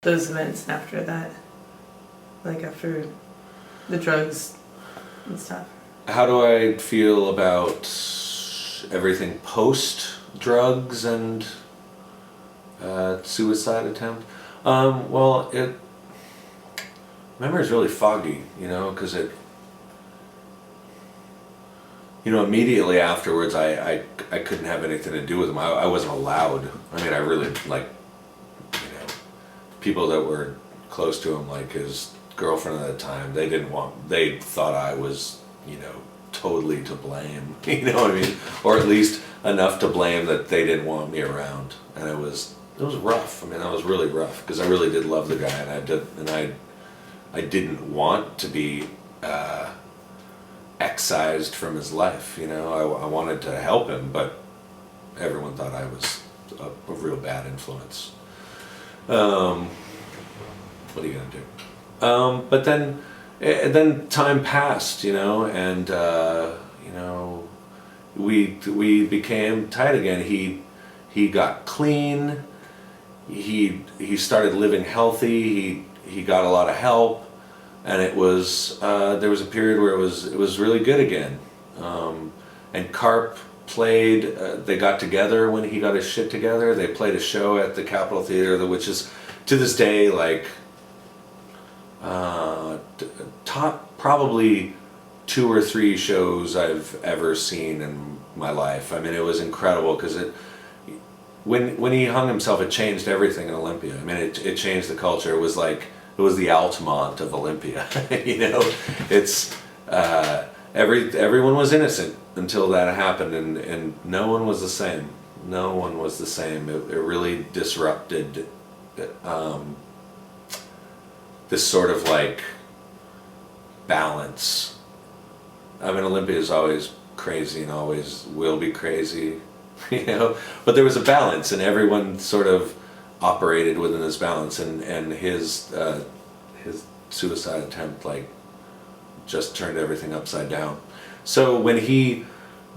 those events after that, like after the drugs and stuff? How do I feel about everything post drugs and suicide attempt? Well, memory is really foggy, because immediately afterwards I couldn't have anything to do with him. I wasn't allowed. I mean, I really, people that were close to him, like his girlfriend at the time, they thought I was, totally to blame, you know what I mean? Or at least enough to blame that they didn't want me around. And it was rough. I mean, that was really rough, because I really did love the guy, and I didn't want to be excised from his life, I wanted to help him, but everyone thought I was a real bad influence. What are you gonna do? But then time passed, and we became tight again. He got clean. He started living healthy. He got a lot of help. And it was there was a period where it was really good again, and Carp played. They got together when he got his shit together. They played a show at the Capitol Theater, which is to this day like top probably 2 or 3 shows I've ever seen in my life. I mean, it was incredible, because when he hung himself, it changed everything in Olympia. I mean, it changed the culture. It was like. It was the Altamont of Olympia, It's everyone was innocent until that happened, and no one was the same. No one was the same. It really disrupted this sort of like balance. I mean, Olympia is always crazy and always will be crazy, But there was a balance, and everyone sort of operated within this balance, and his suicide attempt just turned everything upside down. So when he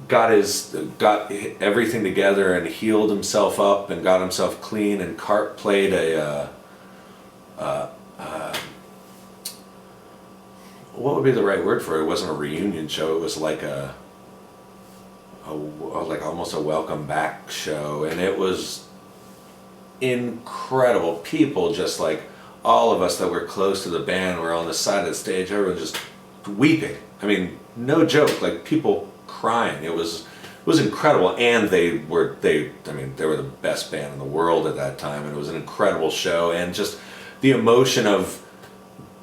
got everything together and healed himself up and got himself clean, and Carp played what would be the right word for it? It wasn't a reunion show. It was like like almost a welcome back show, and it was incredible. People just all of us that were close to the band were on the side of the stage. Everyone just weeping. I mean, no joke. People crying. It was incredible, and they were the best band in the world at that time, and it was an incredible show, and just the emotion of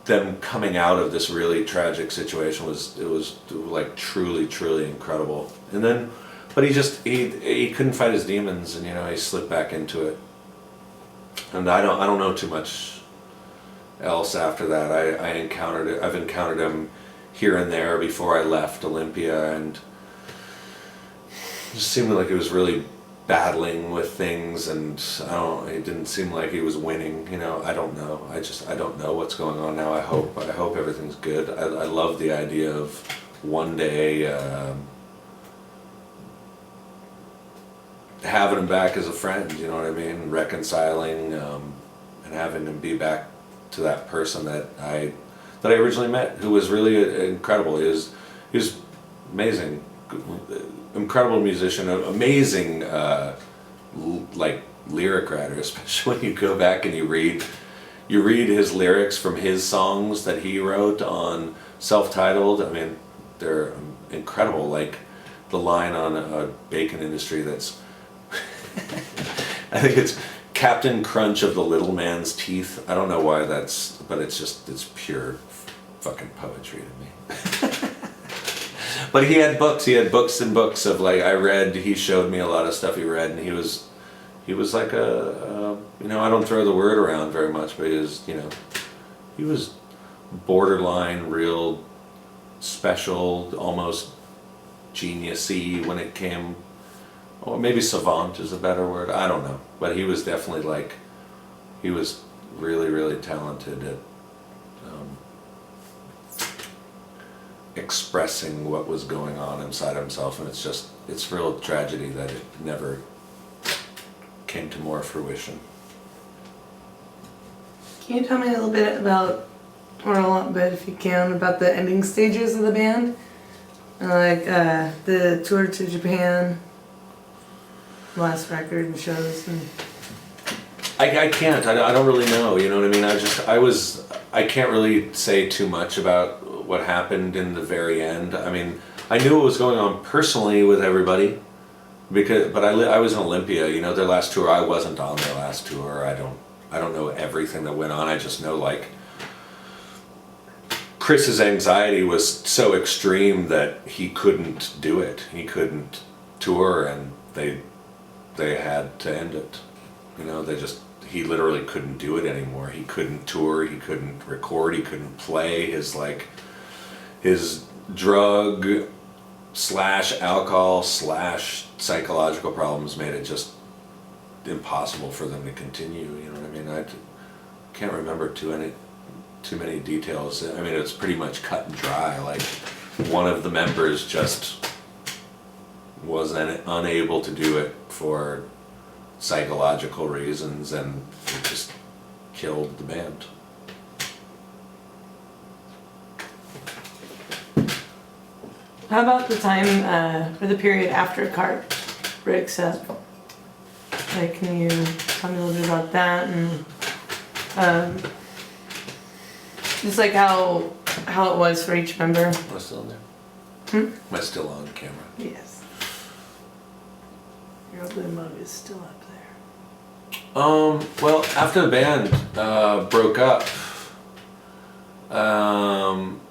them coming out of this really tragic situation was truly incredible. And then, but he couldn't fight his demons, and he slipped back into it. And I don't know too much else after that. I've encountered him here and there before I left Olympia, and it just seemed like he was really battling with things, and it didn't seem like he was winning. I don't know. I don't know what's going on now. I hope everything's good. I love the idea of one day having him back as a friend, you know what I mean? Reconciling, and having him be back to that person that I originally met, who was really incredible. He was amazing, incredible musician, amazing lyric writer, especially when you go back and you read his lyrics from his songs that he wrote on Self-Titled. I mean, they're incredible. Like the line on a bacon industry that's I think it's Captain Crunch of the Little Man's Teeth. I don't know why but it's pure fucking poetry to me. But he had books and books of he showed me a lot of stuff he read, and he was like I don't throw the word around very much, but he was borderline real special, almost genius-y when it came. Or maybe savant is a better word. I don't know. But he was definitely he was really, really talented at expressing what was going on inside himself. And it's real tragedy that it never came to more fruition. Can you tell me a little bit about, or a lot bit if you can, about the ending stages of the band? Like the tour to Japan, last record and shows, and I can't. I don't really know. You know what I mean? I can't really say too much about what happened in the very end. I mean, I knew what was going on personally with everybody, but I was in Olympia. You know, their last tour. I wasn't on their last tour. I don't know everything that went on. I just know like Chris's anxiety was so extreme that he couldn't do it. He couldn't tour, and they had to end it. You know, he literally couldn't do it anymore. He couldn't tour, he couldn't record, he couldn't play. His drug / alcohol / psychological problems made it just impossible for them to continue. You know what I mean? I can't remember too many details. I mean, it's pretty much cut and dry. Like, one of the members just was unable to do it for psychological reasons, and it just killed the band. how about the time or the period after CART breaks up? Like, can you tell me a little bit about that, and just like how it was for each member? Am I still in there? Am I still on camera? Yes. Your blue mug is still up there. Well, after the band broke up,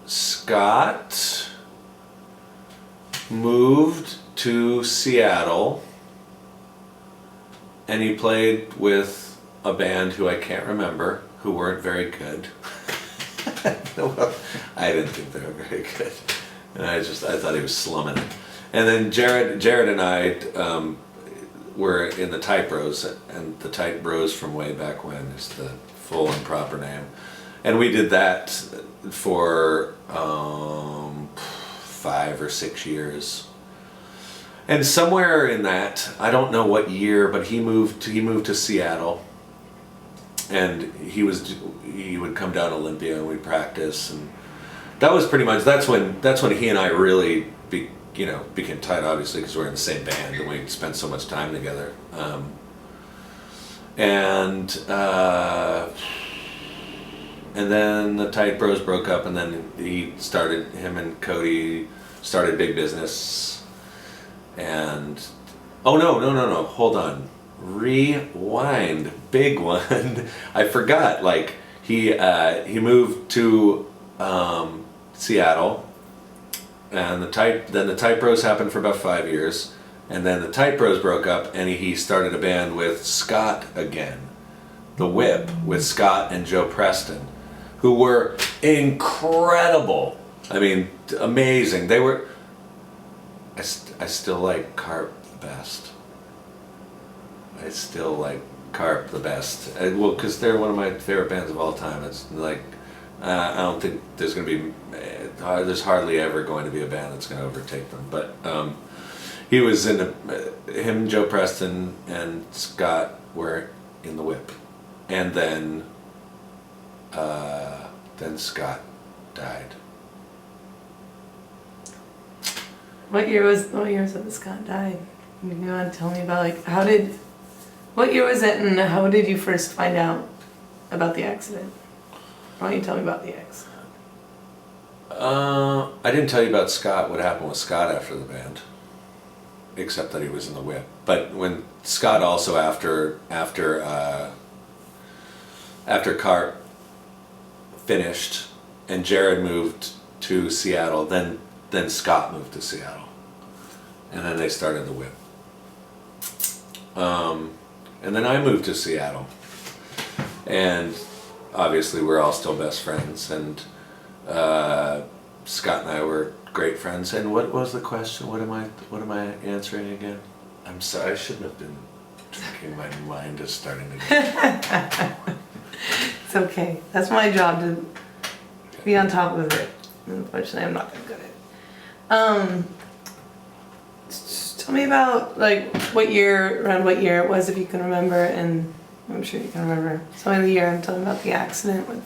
Scott moved to Seattle, and he played with a band who I can't remember, who weren't very good. Well, I didn't think they were very good, and I thought he was slumming it. And then Jared and I were in the Tight Bros, and the Tight Bros from way back when is the full and proper name, and we did that for 5 or 6 years. And somewhere in that, I don't know what year, but he moved to Seattle, and he would come down to Olympia and we'd practice, and that was pretty much that's when he and I really became tight, obviously, because we're in the same band and we spent so much time together. And then the Tight Bros broke up, and then him and Cody started Big Business. And no, hold on, rewind, big one. I forgot. Like, he moved to Seattle. And the Tight Bros happened for about 5 years, and then the Tight Bros broke up, and he started a band with Scott again, The Whip, with Scott and Joe Preston, who were incredible. I mean, amazing. They were. I still like Carp the best. I still like Carp the best. Well, because they're one of my favorite bands of all time. It's like, I don't think there's going to be. There's hardly ever going to be a band that's going to overtake them. But he was in him, Joe Preston, and Scott were in The Whip, and then Scott died. What year was it that Scott died? You want to tell me about, like, what year was it, and how did you first find out about the accident? Why don't you tell me about the accident? I didn't tell you about Scott, what happened with Scott after the band, except that he was in The Whip. But when Scott also after Carp finished and Jared moved to Seattle, then Scott moved to Seattle, and then they started The Whip. And then I moved to Seattle, and obviously we're all still best friends, and Scott and I were great friends. And what was the question? What am I answering again? I'm sorry, I shouldn't have been drinking. My mind is starting to It's okay. That's my job, to be on top of it. Unfortunately, I'm not that good at it. Tell me about, like, around what year it was, if you can remember, and I'm sure you can remember. So in the year I'm talking about the accident with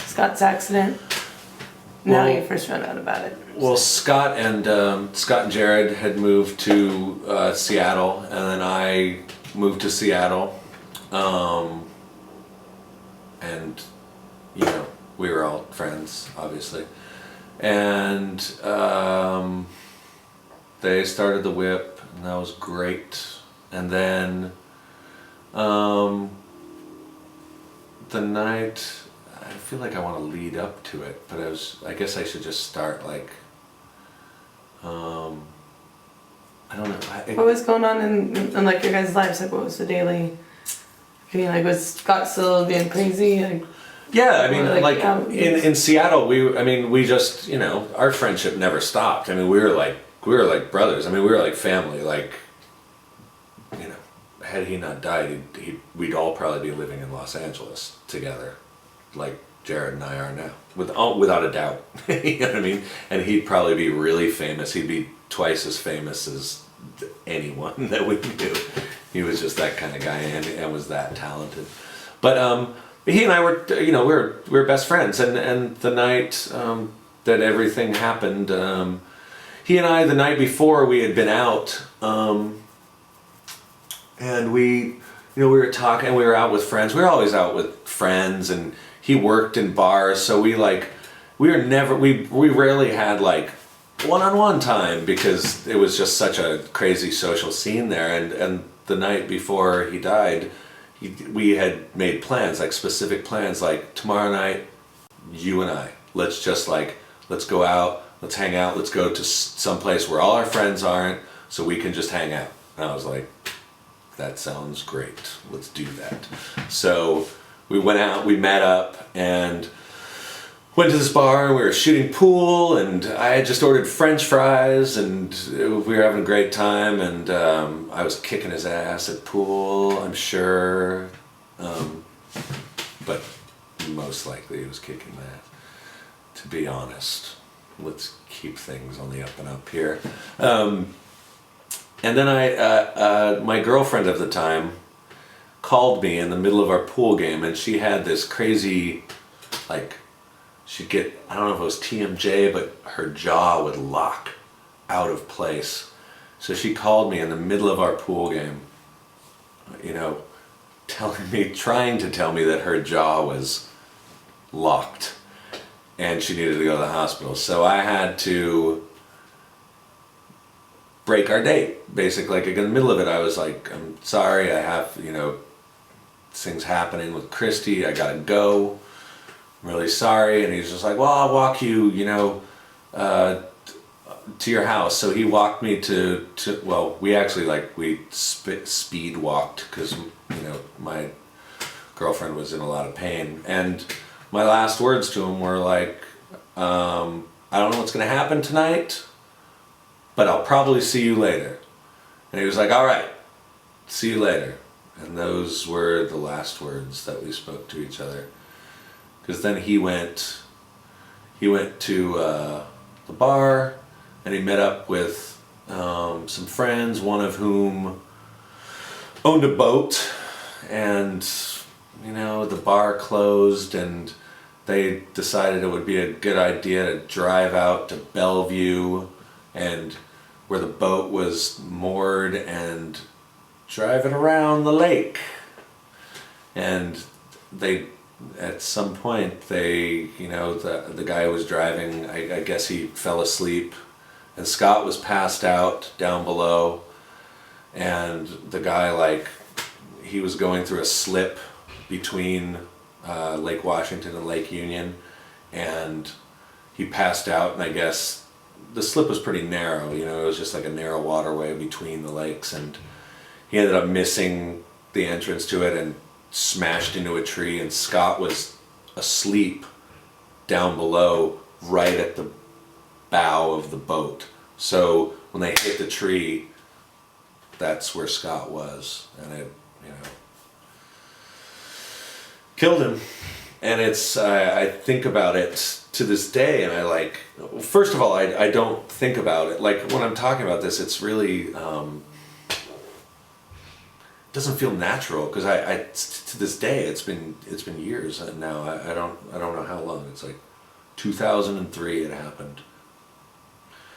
Scott's accident. Now Well- you first found out about it. Well, Scott and Jared had moved to Seattle, and then I moved to Seattle, and you know we were all friends, obviously, and they started the whip, and that was great. And then the night, I feel like I want to lead up to it, but I guess I should just start like. I don't know. What was going on in like your guys' lives? Like what was the daily? I mean, like was Scott still being crazy? Like, Yeah, I mean, Or, like, in Seattle, we just, you know, our friendship never stopped. I mean, we were like brothers. I mean, we were like family. Like, you know, had he not died, we'd all probably be living in Los Angeles together, like Jared and I are now, without a doubt. You know what I mean? And he'd probably be really famous. He'd be twice as famous as anyone that we knew. He was just that kind of guy, and was that talented. But he and I were, you know, we were best friends. And the night that everything happened, he and I, the night before, we had been out, and we were talking. We were out with friends. We were always out with friends, and he worked in bars, so we rarely had like one-on-one time because it was just such a crazy social scene there. And the night before he died, we had made plans, like specific plans, like tomorrow night, you and I, let's go out, let's hang out, let's go to someplace where all our friends aren't, so we can just hang out. And I was like, that sounds great, let's do that. So we went out, we met up, and went to this bar, and we were shooting pool, and I had just ordered French fries, and we were having a great time, and I was kicking his ass at pool, I'm sure, but most likely he was kicking my ass, to be honest. Let's keep things on the up and up here. And then my girlfriend of the time called me in the middle of our pool game, and she had this crazy, like, she'd get, I don't know if it was TMJ, but her jaw would lock out of place. So she called me in the middle of our pool game, you know, trying to tell me that her jaw was locked and she needed to go to the hospital. So I had to break our date, basically. Like in the middle of it, I was like, I'm sorry, I have, you know, things happening with Christy, I gotta go, I'm really sorry. And he's just like, well, I'll walk you, you know, to your house. So he walked me to well, we actually we speed walked because, you know, my girlfriend was in a lot of pain. And my last words to him were like, I don't know what's gonna happen tonight, but I'll probably see you later. And he was like, all right, see you later. And those were the last words that we spoke to each other. Because then he went to the bar, and he met up with some friends, one of whom owned a boat, and, you know, the bar closed, and they decided it would be a good idea to drive out to Bellevue, and where the boat was moored, and drive it around the lake. And they, at some point, they, you know, the guy who was driving, I guess he fell asleep, and Scott was passed out down below, and the guy, he was going through a slip between Lake Washington and Lake Union, and he passed out, and I guess the slip was pretty narrow, you know, it was just like a narrow waterway between the lakes, and he ended up missing the entrance to it and smashed into a tree, and Scott was asleep down below right at the bow of the boat. So when they hit the tree, that's where Scott was, and it, you know, killed him. And it's, I think about it to this day, and first of all, I don't think about it, like when I'm talking about this, it's really, doesn't feel natural because I to this day it's been years now. I don't know how long. It's like 2003 it happened.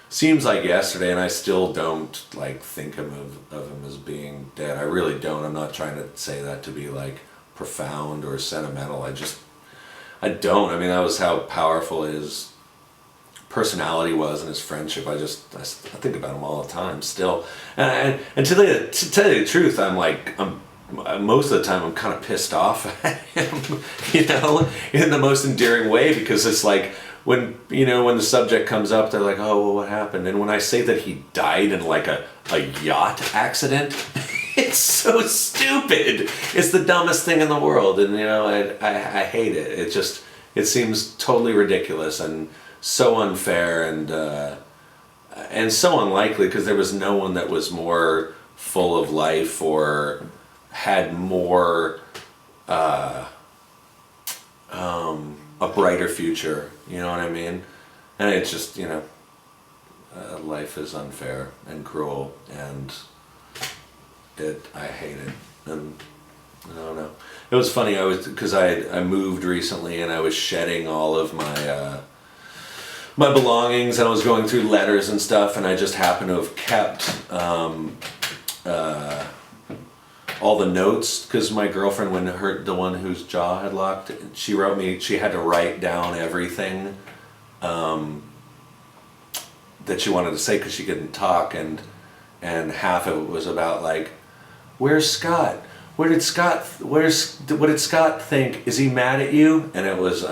Seems like yesterday, and I still don't like think of him as being dead. I really don't. I'm not trying to say that to be like profound or sentimental. I don't. I mean, that was how powerful his personality was and his friendship. I think about him all the time still. And to tell you the truth, I'm most of the time I'm kind of pissed off at him, in the most endearing way, because it's like when the subject comes up, they're like, oh, well, what happened? And when I say that he died in like a yacht accident, it's so stupid. It's the dumbest thing in the world, and I hate it. It seems totally ridiculous and so unfair and so unlikely, because there was no one that was more full of life or had more a brighter future. You know what I mean? And it's just life is unfair and cruel, and I hate it. And I don't know. It was funny. Because I moved recently, and I was shedding all of my my belongings, and I was going through letters and stuff, and I just happened to have kept all the notes, because my girlfriend, when the one whose jaw had locked, she wrote me, she had to write down everything that she wanted to say because she couldn't talk, and half of it was about like, where's Scott? What did Scott think? Is he mad at you? And it was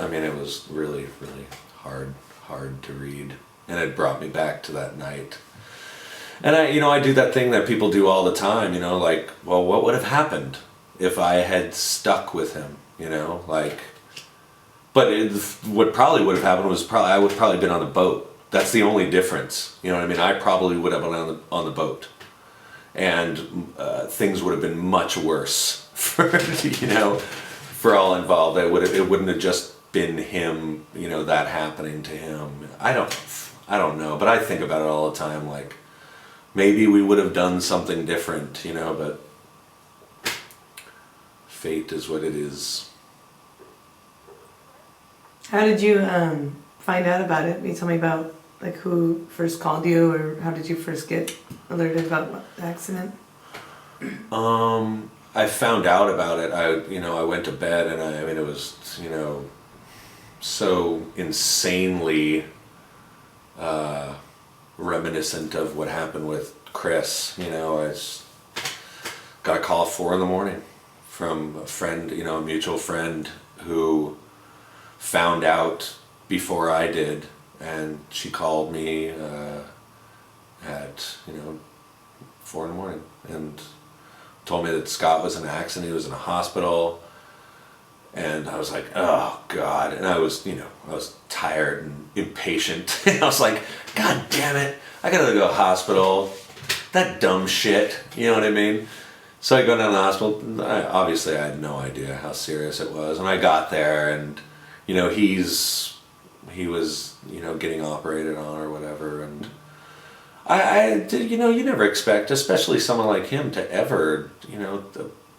really, really hard to read, and it brought me back to that night. And I do that thing that people do all the time, like, well, what would have happened if I had stuck with him, but what probably would have happened was I would probably been on a boat. That's the only difference, you know what I mean? I probably would have been on the boat, and things would have been much worse for all involved. It wouldn't have just been him, that happening to him. I don't know, but I think about it all the time, like, maybe we would have done something different, but fate is what it is. How did you find out about it? Can you tell me about like who first called you, or how did you first get alerted about the accident? I found out about it. I went to bed, and it was, so insanely reminiscent of what happened with Chris. I got a call at 4 a.m. from a friend, a mutual friend who found out before I did, and she called me at 4 a.m. and told me that Scott was in an accident. He was in a hospital, and I was like, oh God. And I was tired and impatient. I was like, God damn it, I gotta go to the hospital. That dumb shit, you know what I mean? So I go down to the hospital. Obviously I had no idea how serious it was, and I got there, and he was getting operated on or whatever, and I did, you never expect, especially someone like him, to ever,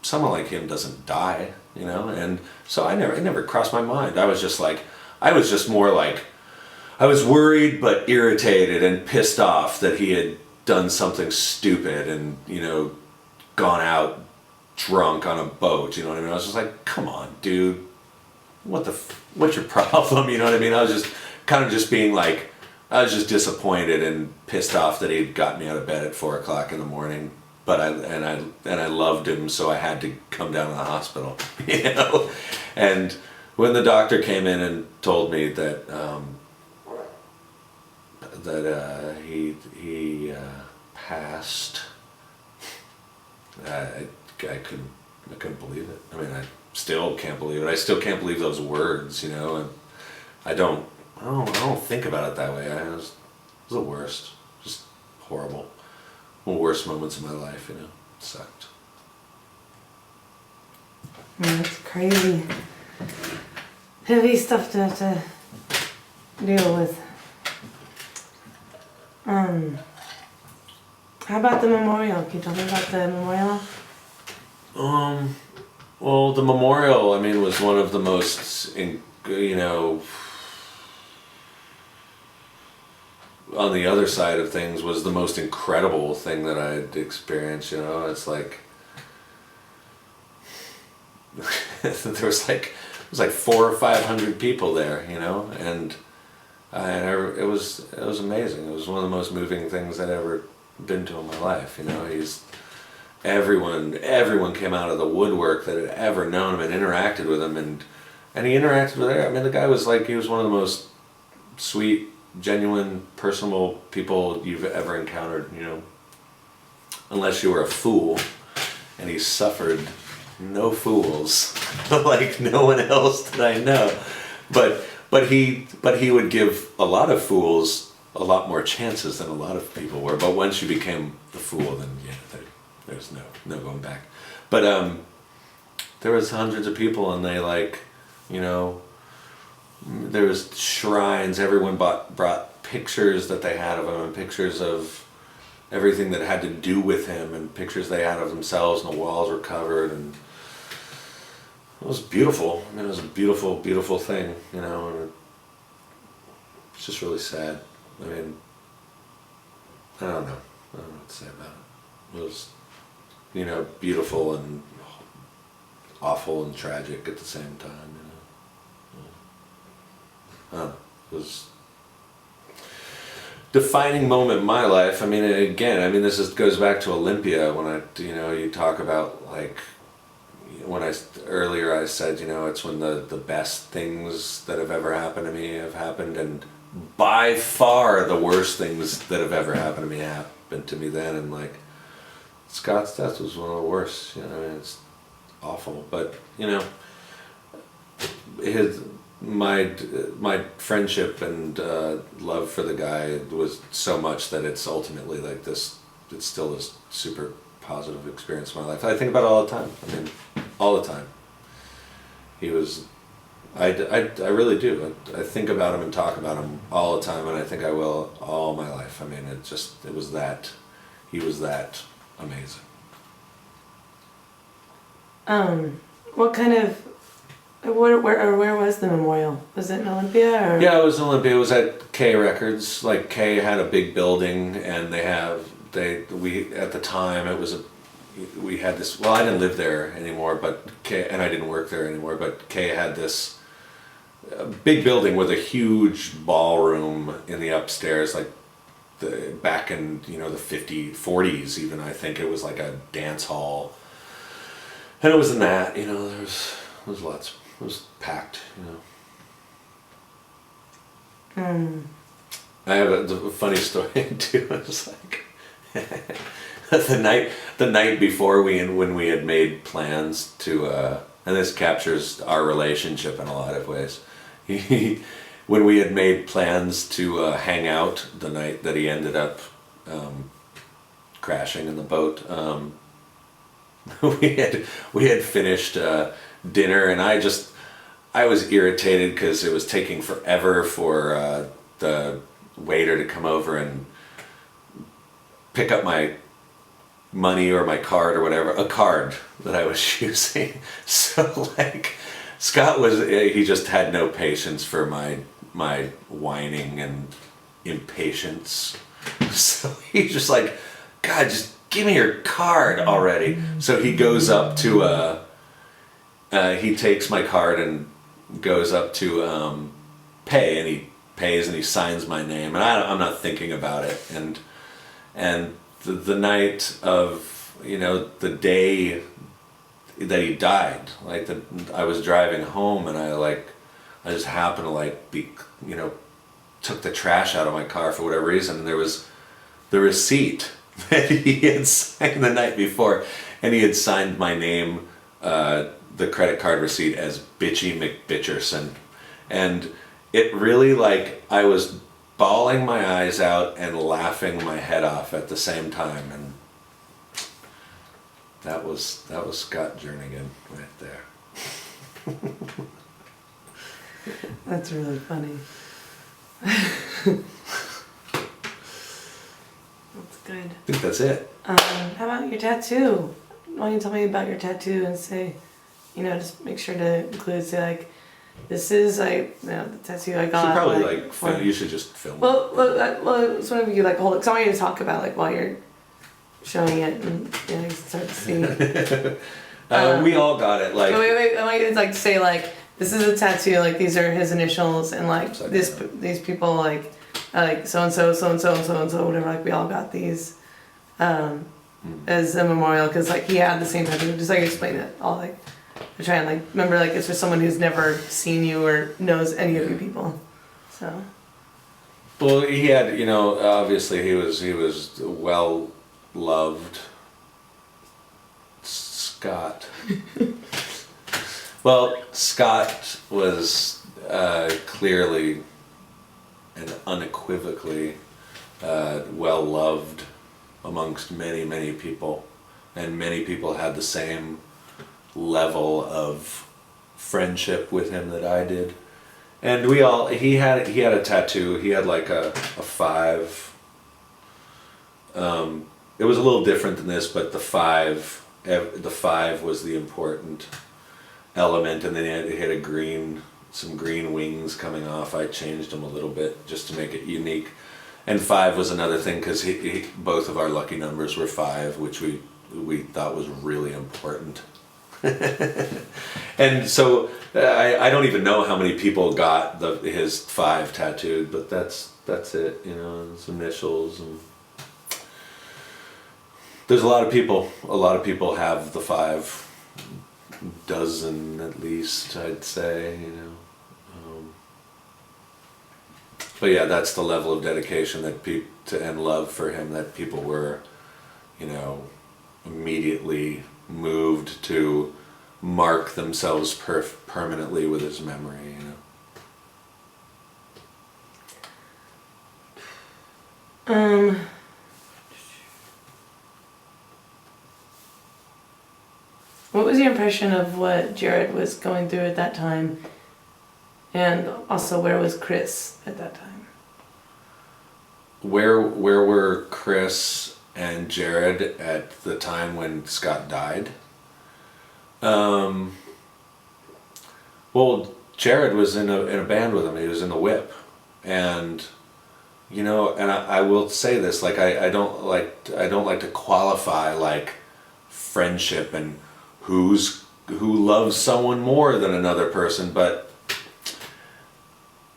someone like him doesn't die, and so it never crossed my mind. I was just more like, I was worried but irritated and pissed off that he had done something stupid and, gone out drunk on a boat, you know what I mean? I was just like, come on, dude, what's your problem, you know what I mean? I was just kind of just being like, I was just disappointed and pissed off that he'd got me out of bed at 4 o'clock in the morning. But I loved him, so I had to come down to the hospital, And when the doctor came in and told me that he passed, I couldn't believe it. I mean, I still can't believe it. I still can't believe those words, And I don't think about it that way. It was the worst, just horrible. One of the worst moments of my life, sucked. Yeah, it's crazy. Heavy stuff to have to deal with. How about the memorial? Can you tell me about the memorial? Well, the memorial, I mean, was one of the most, on the other side of things, was the most incredible thing that I'd experienced. It's like there was like 400 or 500 people there, and it was amazing. It was one of the most moving things I'd ever been to in my life. Everyone came out of the woodwork that had ever known him and interacted with him, and he interacted with it. I mean, the guy was he was one of the most sweet, genuine, personable people you've ever encountered, unless you were a fool, and he suffered no fools like no one else that I know, but he would give a lot of fools a lot more chances than a lot of people were. But once you became the fool, then there's no going back. But there was hundreds of people, and they there was shrines. Everyone brought pictures that they had of him, and pictures of everything that had to do with him, and pictures they had of themselves, and the walls were covered, and it was beautiful. I mean, it was a beautiful, beautiful thing, and it's just really sad. I mean, I don't know what to say about it. It was, beautiful and awful and tragic at the same time, It was defining moment in my life. I mean, again, goes back to Olympia when you talk about when earlier I said, it's when the best things that have ever happened to me have happened, and by far the worst things that have ever happened to me happened to me then, and Scott's death was one of the worst. It's awful, but my friendship and love for the guy was so much that it's ultimately it's still this super positive experience in my life. I think about it all the time. I mean, all the time. He was, I really do. I think about him and talk about him all the time, and I think I will all my life. I mean, he was that amazing. Where was the memorial? Was it in Olympia or? Yeah, it was in Olympia. It was at K Records. K had a big building, and we at the time we had this. Well, I didn't live there anymore, but and I didn't work there anymore. But K had this big building with a huge ballroom in the upstairs, back in the 40s even. I think it was like a dance hall, and it was in that. There was lots. It was packed. I have a funny story too. It was the night before when we had made plans to, and this captures our relationship in a lot of ways. When we had made plans to hang out the night that he ended up crashing in the boat, we had finished dinner, and I was irritated because it was taking forever for the waiter to come over and pick up my money or my card or whatever, a card that I was using. So Scott he just had no patience for my whining and impatience. So he's just like, God, just give me your card already. So he goes up to he takes my card and goes up to pay, and he pays and he signs my name, and I'm not thinking about it. And the night of, the day that he died, I was driving home, and I just happened to took the trash out of my car for whatever reason, and there was the receipt that he had signed the night before, and he had signed my name, the credit card receipt, as Bitchy McBitcherson. And it really, I was bawling my eyes out and laughing my head off at the same time, and that was Scott Jernigan right there. That's really funny. That's good. I think that's it. How about your tattoo? don't you tell me about your tattoo and say, just make sure to include, say like, this is like, the tattoo I You got. should probably or- you should just film. Well, sort of you like hold it, 'cause I want you to talk about like while you're showing it and you can start to see. We all got it. Like Wait, I want you to like say like, this is a tattoo, like these are his initials and like Upside these people like so and so, so and so, so and so, whatever, like we all got these as a memorial because like he had the same tattoo, just like explain it all like to try and like remember like it's for someone who's never seen you or knows any of you people. So well, he had obviously he was well loved. Scott. Well, Scott was clearly and unequivocally well loved amongst many, many people, and many people had the same level of friendship with him that I did. And he had a tattoo. He had like a 5. It was a little different than this, but the 5 was the important element, and then it had some green wings coming off. I changed them a little bit just to make it unique. And 5 was another thing because both of our lucky numbers were 5, which we thought was really important. And so I don't even know how many people got his 5 tattooed, but that's it. His initials, and there's a lot of people have the 5. Dozen at least, I'd say. But yeah, that's the level of dedication and love for him that people were, immediately moved to mark themselves permanently with his memory. what was your impression of what Jared was going through at that time? And also, where was Chris at that time? Where were Chris and Jared at the time when Scott died? Well, Jared was in a band with him. He was in the Whip, and and I will say this, like I don't like to qualify like friendship and who loves someone more than another person, but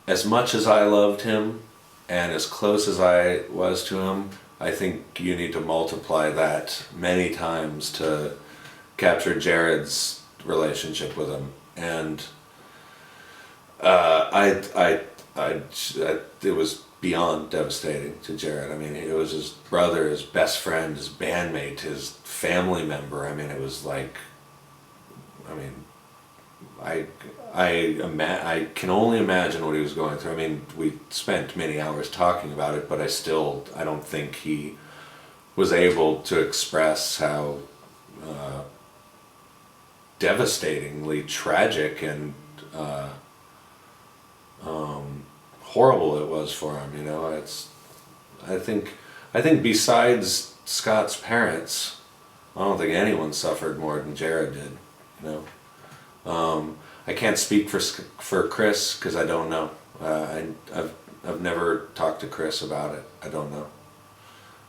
as much as I loved him and as close as I was to him, I think you need to multiply that many times to capture Jared's relationship with him. And it was beyond devastating to Jared. I mean, it was his brother, his best friend, his bandmate, his family member. I mean, it was like, I can only imagine what he was going through. I mean, we spent many hours talking about it, but I don't think he was able to express how devastatingly tragic and horrible it was for him. I think besides Scott's parents, I don't think anyone suffered more than Jared did. I can't speak for Chris because I don't know. I've never talked to Chris about it. I don't know.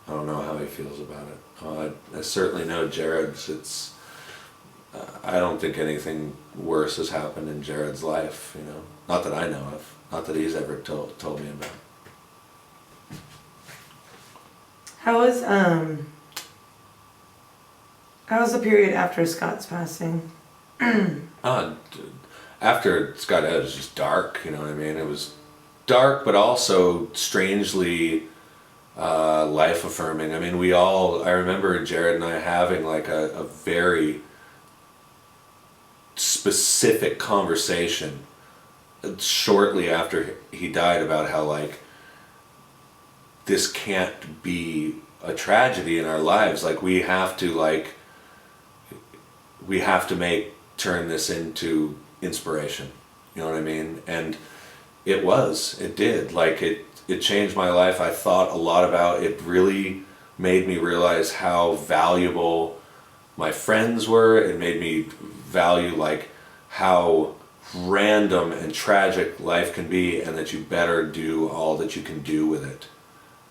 I don't know how he feels about it. I certainly know Jared's. I don't think anything worse has happened in Jared's life. Not that I know of. Not that he's ever told me about. How was the period after Scott's passing? After Scott died, it was just dark. You know what I mean? It was dark, but also strangely life affirming. I mean, I remember Jared and I having like a very specific conversation shortly after he died about how like this can't be a tragedy in our lives. Like we have to turn this into inspiration. You know what I mean? And it did. Like it changed my life. I thought a lot about it. Really made me realize how valuable my friends were. It made me value like how random and tragic life can be, and that you better do all that you can do with it.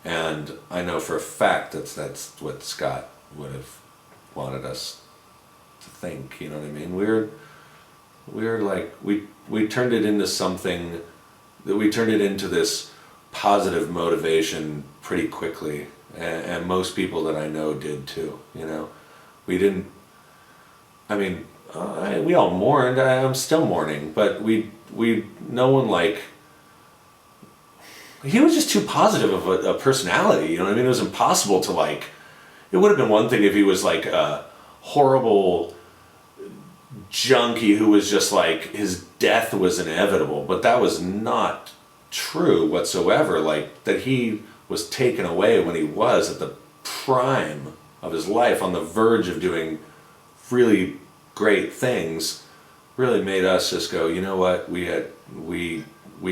And I know for a fact that's what Scott would have wanted us to think. You know what I mean? We're like we turned it into something that we turned it into this positive motivation pretty quickly, and most people that I know did too. You know, we didn't. I mean, we all mourned. I'm still mourning, but no one like. He was just too positive of a personality, you know what I mean? It was impossible to like. It would have been one thing if he was like a horrible junkie who was just like his death was inevitable, but that was not true whatsoever. Like that he was taken away when he was at the prime of his life, on the verge of doing really great things, really made us just go, you know what, we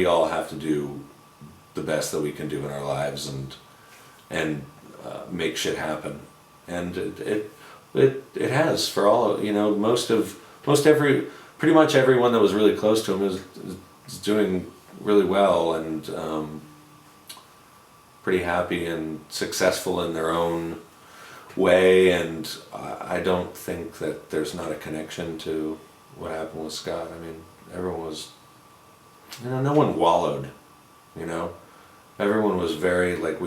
all have to do the best that we can do in our lives and make shit happen. And it has for all, you know, pretty much everyone that was really close to him is doing really well and pretty happy and successful in their own way. And I don't think that there's not a connection to what happened with Scott. I mean, everyone was, you know, no one wallowed, you know. Everyone was very, like,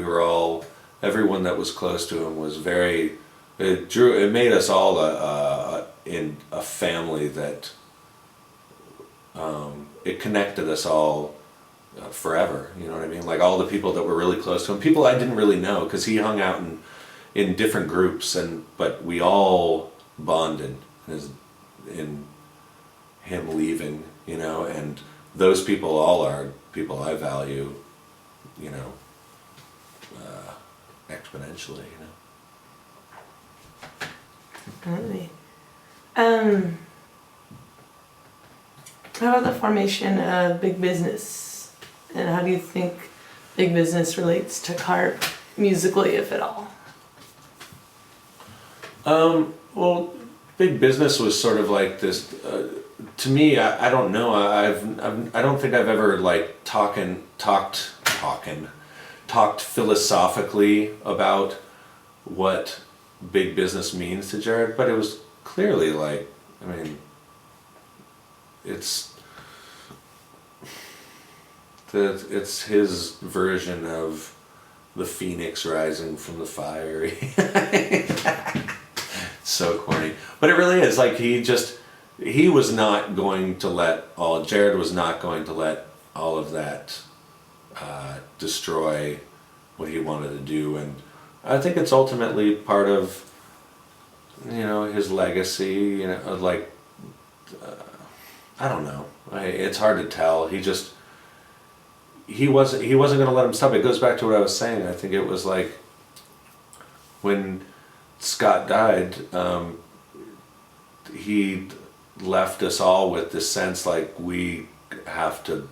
everyone that was close to him was very, it made us all in a family that, it connected us all forever, you know what I mean? Like all the people that were really close to him, people I didn't really know, because he hung out in different groups, but we all bonded in him leaving, you know, and those people all are people I value, you know, exponentially, you know. Definitely. How about the formation of Big Business? And how do you think Big Business relates to Carp musically, if at all? Well, Big Business was sort of like this, to me, I don't know, I don't think I've ever like talked philosophically about what Big Business means to Jared, but it was clearly like, I mean, it's his version of the phoenix rising from the fire. So corny, but it really is. Like Jared was not going to let all of that destroy what he wanted to do, and I think it's ultimately part of, you know, his legacy. You know, like I don't know. It's hard to tell. He wasn't going to let him stop. It goes back to what I was saying. I think it was like when Scott died, he left us all with this sense like we have to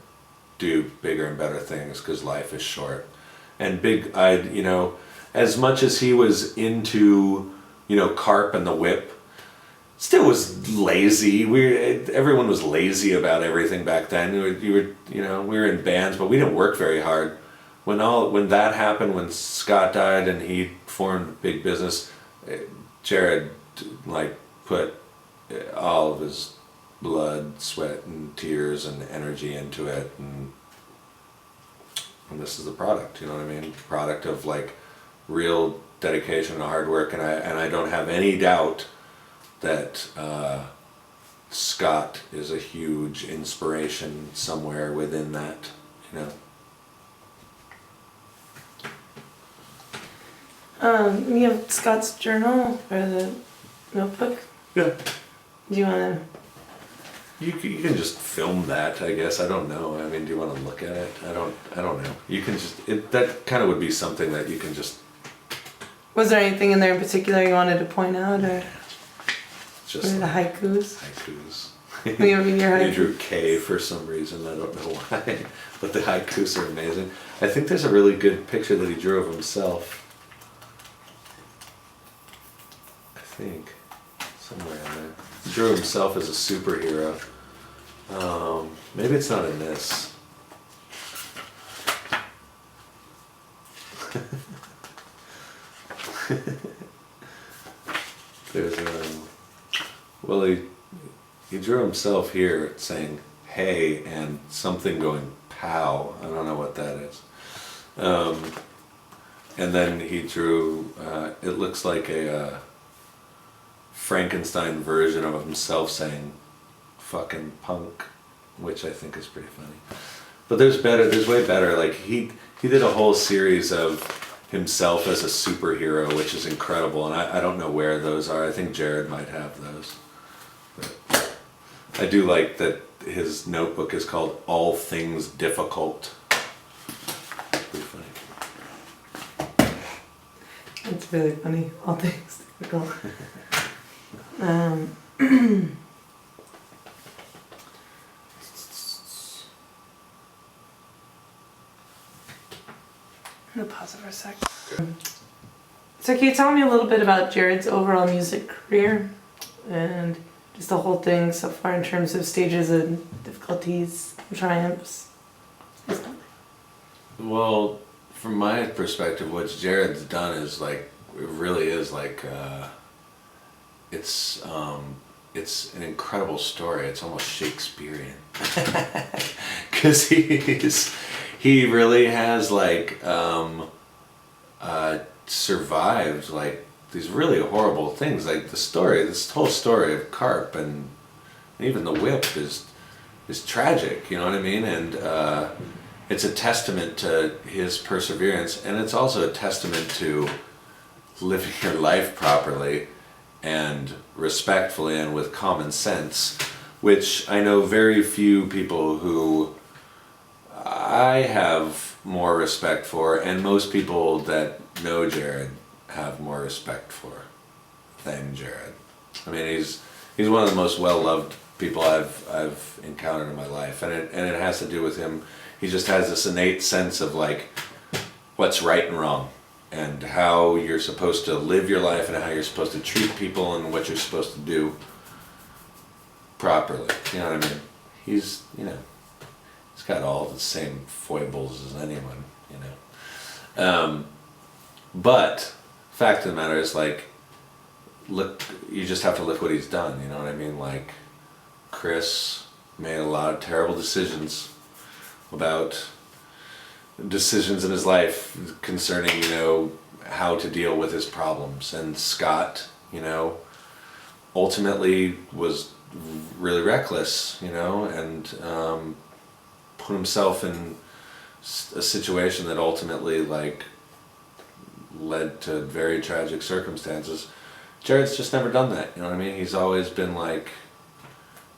do bigger and better things because life is short. And you know, as much as he was into, you know, Carp and the Whip, still was lazy. Everyone was lazy about everything back then. We were in bands, but we didn't work very hard. When that happened, when Scott died and he formed Big Business, Jared like put all of his blood, sweat, and tears and energy into it, and this is the product. You know what I mean? Product of like real dedication and hard work, and I don't have any doubt that Scott is a huge inspiration somewhere within that, you know. You have Scott's journal or the notebook? Yeah. Do you want to? You can just film that, I guess. I don't know. I mean, do you want to look at it? I don't know. You can just that kind of would be something that you can just. Was there anything in there in particular you wanted to point out, or? Just the haikus. Haikus. You read your haikus? They drew K for some reason. I don't know why, but the haikus are amazing. I think there's a really good picture that he drew of himself. I think. drew himself as a superhero. Maybe it's not in this. There's well, he drew himself here saying hey and something going pow. I don't know what that is. And then he drew, it looks like a Frankenstein version of himself saying fucking punk, which I think is pretty funny. But there's way better. Like he did a whole series of himself as a superhero, which is incredible, and I don't know where those are. I think Jared might have those. But I do like that his notebook is called All Things Difficult. Pretty funny. It's really funny. All things difficult. I'm gonna pause it for a sec. So can you tell me a little bit about Jared's overall music career and just the whole thing so far in terms of stages and difficulties, triumphs? Well, from my perspective, what Jared's done is like, it really is like, it's an incredible story. It's almost Shakespearean. Because he really has like survived like these really horrible things. Like this whole story of Carp and even the whip is tragic. You know what I mean? And it's a testament to his perseverance, and it's also a testament to living your life properly and respectfully and with common sense, which I know very few people who I have more respect for, and most people that know Jared have more respect for than Jared. I mean, he's one of the most well-loved people I've encountered in my life, and it has to do with him. He just has this innate sense of like what's right and wrong, and how you're supposed to live your life, and how you're supposed to treat people, and what you're supposed to do properly. You know what I mean? He's got all the same foibles as anyone, you know. But fact of the matter is, like, look, you just have to look what he's done. You know what I mean? Like, Chris made a lot of terrible decisions about decisions in his life concerning, how to deal with his problems. And Scott, ultimately was really reckless, and put himself in a situation that ultimately, like, led to very tragic circumstances. Jared's just never done that, you know what I mean? He's always been, like,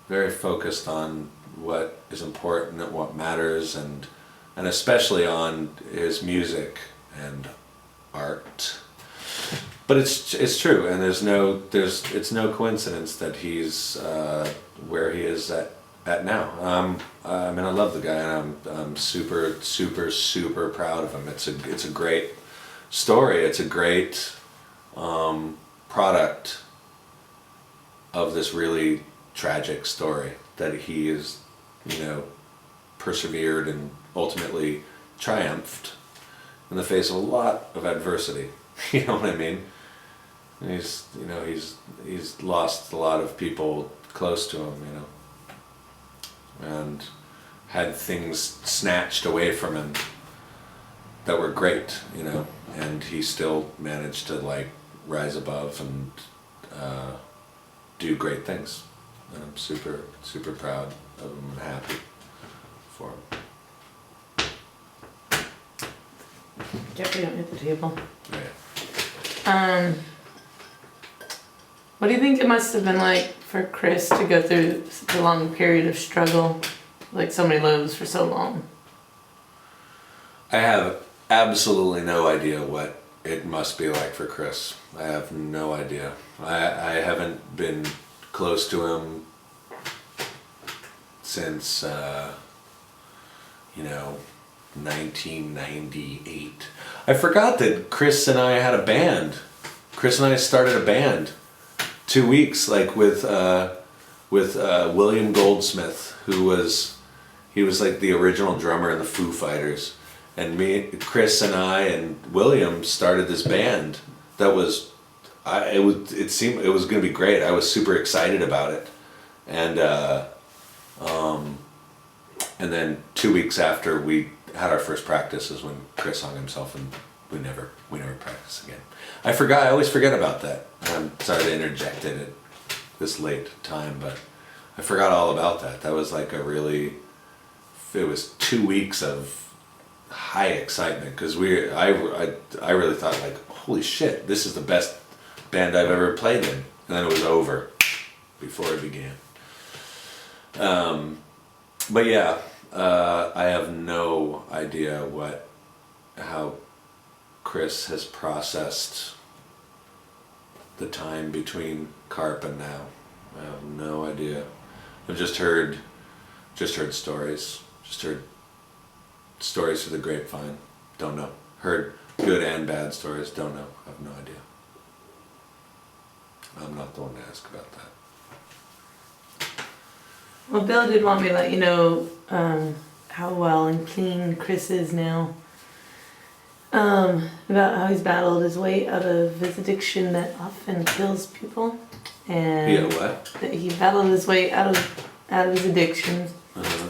very focused on what is important and what matters, and especially on his music and art. But it's true, and it's no coincidence that he's where he is at now. I mean, I love the guy, and I'm super, super, super proud of him. It's a great story. It's a great product of this really tragic story that he is, persevered and ultimately triumphed in the face of a lot of adversity. You know what I mean? And he's lost a lot of people close to him, and had things snatched away from him that were great, and he still managed to, like, rise above and do great things. And I'm super, super proud of him and happy for him. Jeffrey, don't hit the table. Yeah. What do you think it must have been like for Chris to go through such a long period of struggle, like so many lows for so long? I have absolutely no idea what it must be like for Chris. I have no idea. I haven't been close to him since 1998. I forgot that Chris and I had a band. Chris and I started a band 2 weeks, like, with with William Goldsmith, he was like the original drummer in the Foo Fighters, and Chris and I and William started this band that was, it seemed it was going to be great. I was super excited about it, and then 2 weeks after we had our first practice is when Chris hung himself, and we never practiced again. I always forget about that. I'm sorry to interject it at this late time, but I forgot all about that. That was like it was 2 weeks of high excitement, because I really thought, like, holy shit, this is the best band I've ever played in, and then it was over before it began. But yeah, I have no idea how Chris has processed the time between Carp and now. I have no idea. I've just heard stories. Just heard stories through the grapevine. Don't know. Heard good and bad stories. Don't know. I have no idea. I'm not the one to ask about that. Well, Bill did want me to let you know how well and clean Chris is now. About how he's battled his way out of his addiction that often kills people. And Yeah, what? that he battled his way out of his addictions. Uh-huh.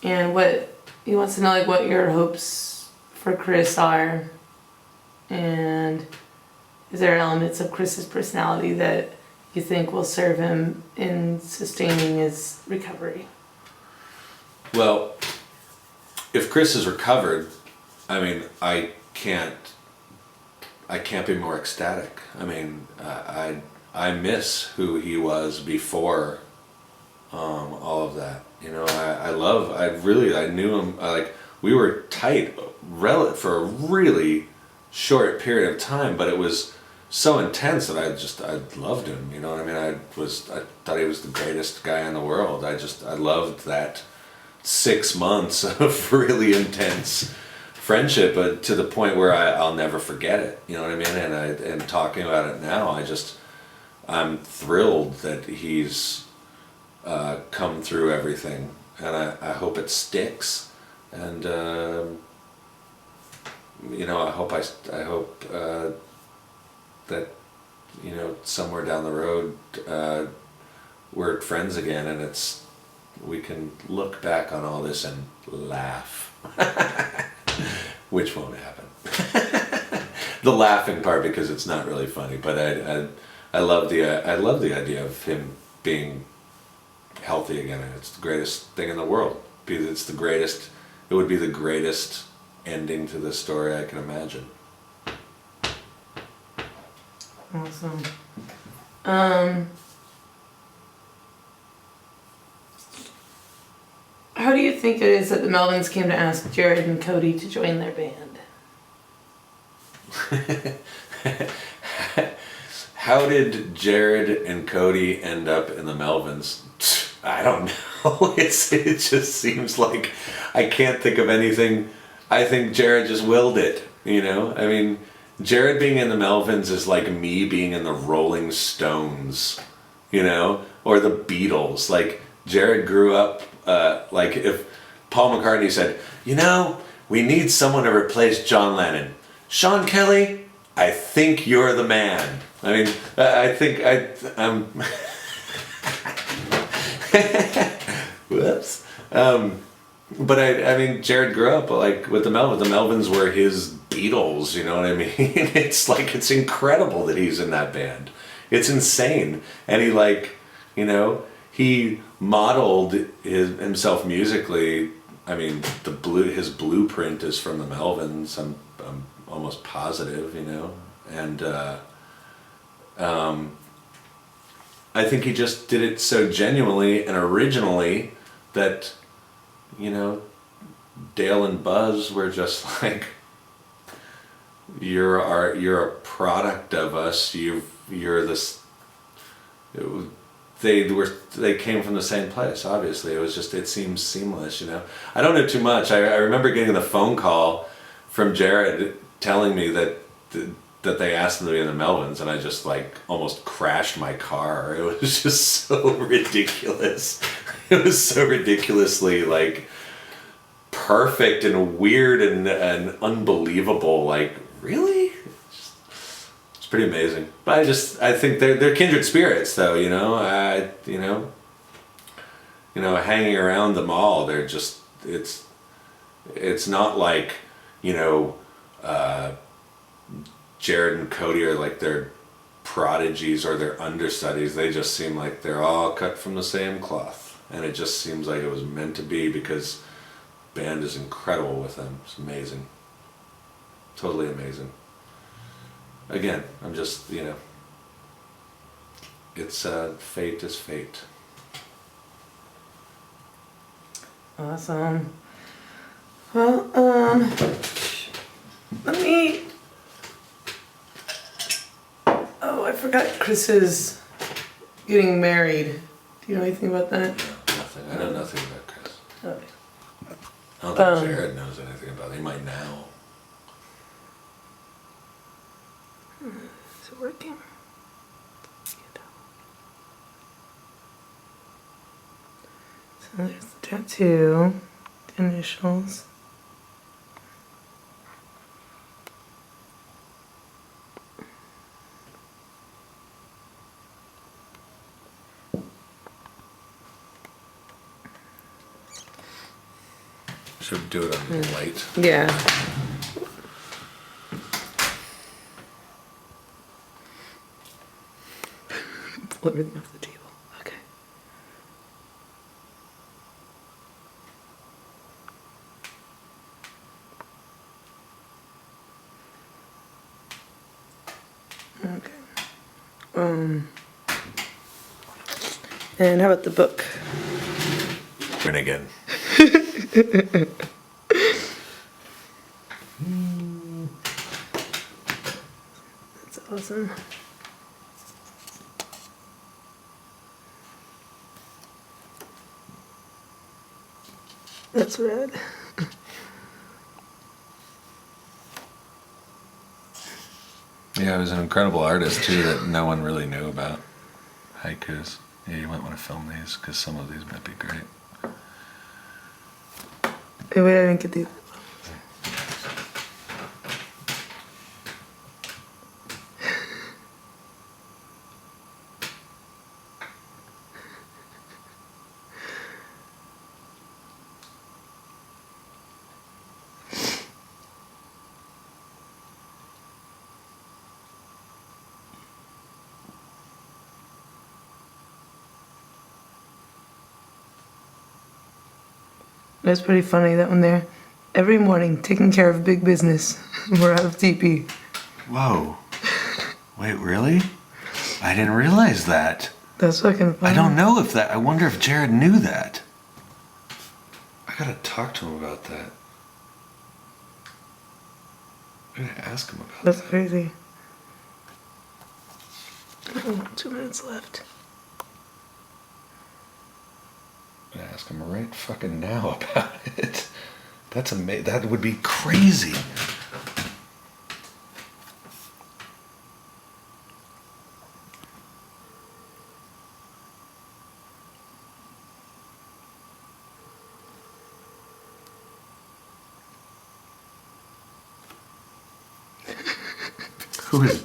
And what he wants to know, like, what your hopes for Chris are, and is there elements of Chris's personality that you think will serve him in sustaining his recovery? Well, if Chris is recovered, I mean, I can't be more ecstatic. I mean, I miss who he was before all of that. You know, I knew him, we were tight for a really short period of time, but it was so intense that I loved him. You know what I mean? I thought he was the greatest guy in the world. I loved that 6 months of really intense friendship, but to the point where I'll never forget it. You know what I mean? And talking about it now, I'm thrilled that he's come through everything, and I hope it sticks. And you know, I hope that, you know, somewhere down the road we're friends again, and we can look back on all this and laugh, which won't happen. The laughing part, because it's not really funny, but I love the idea of him being healthy again. It's the greatest thing in the world. It would be the greatest ending to this story I can imagine. Awesome. How do you think it is that the Melvins came to ask Jared and Cody to join their band? How did Jared and Cody end up in the Melvins? I don't know. It just seems like I can't think of anything. I think Jared just willed it, you know? I mean, Jared being in the Melvins is like me being in the Rolling Stones, you know? Or the Beatles. Like, Jared grew up, like if Paul McCartney said, you know, we need someone to replace John Lennon. Sean Kelly, I think you're the man. I mean, I'm whoops. But I mean, Jared grew up like with the Melvins. The Melvins were his Beatles, you know what I mean? It's incredible that he's in that band. It's insane. And he, like, you know, he modeled himself musically. I mean, his blueprint is from the Melvins. I'm almost positive, you know, and I think he just did it so genuinely and originally that, you know, Dale and Buzz were just like, you're a product of us. You're this. They came from the same place. Obviously, it seems seamless. You know, I don't know too much. I remember getting the phone call from Jared telling me that that they asked them to be in the Melvins, and I just like almost crashed my car. It was just so ridiculous. It was so ridiculously like perfect and weird and unbelievable. Like, really? It's pretty amazing. But I think they're kindred spirits, though. Hanging around the mall, they're just it's not like Jared and Cody are like their prodigies or their understudies. They just seem like they're all cut from the same cloth, and it just seems like it was meant to be because the band is incredible with them. It's amazing, totally amazing. Again, I'm just it's fate is fate. Awesome. Well, let me. Oh, I forgot Chris is getting married. Do you know anything about that? Nothing. I know nothing about Chris. Okay. I don't think Jared knows anything about it. He might now. Is it working? So there's the tattoo, the initials. Should do it on the light. Yeah. Pull everything off the table. Okay. Okay. And how about the book? Finnegan. That's awesome. That's red. Yeah, he was an incredible artist too that no one really knew about. Haikus. Yeah, you might want to film these because some of these might be great. Hey, wait, I didn't get these. That's pretty funny, that one there. Every morning, taking care of big business. We're out of TP. Whoa. Wait, really? I didn't realize that. That's fucking funny. I don't know if that. I wonder if Jared knew that. I gotta talk to him about that. I'm gonna ask him about That's that. crazy. Oh, 2 minutes left. I'm gonna ask him right fucking now about it. That's amazing. That would be crazy. Who is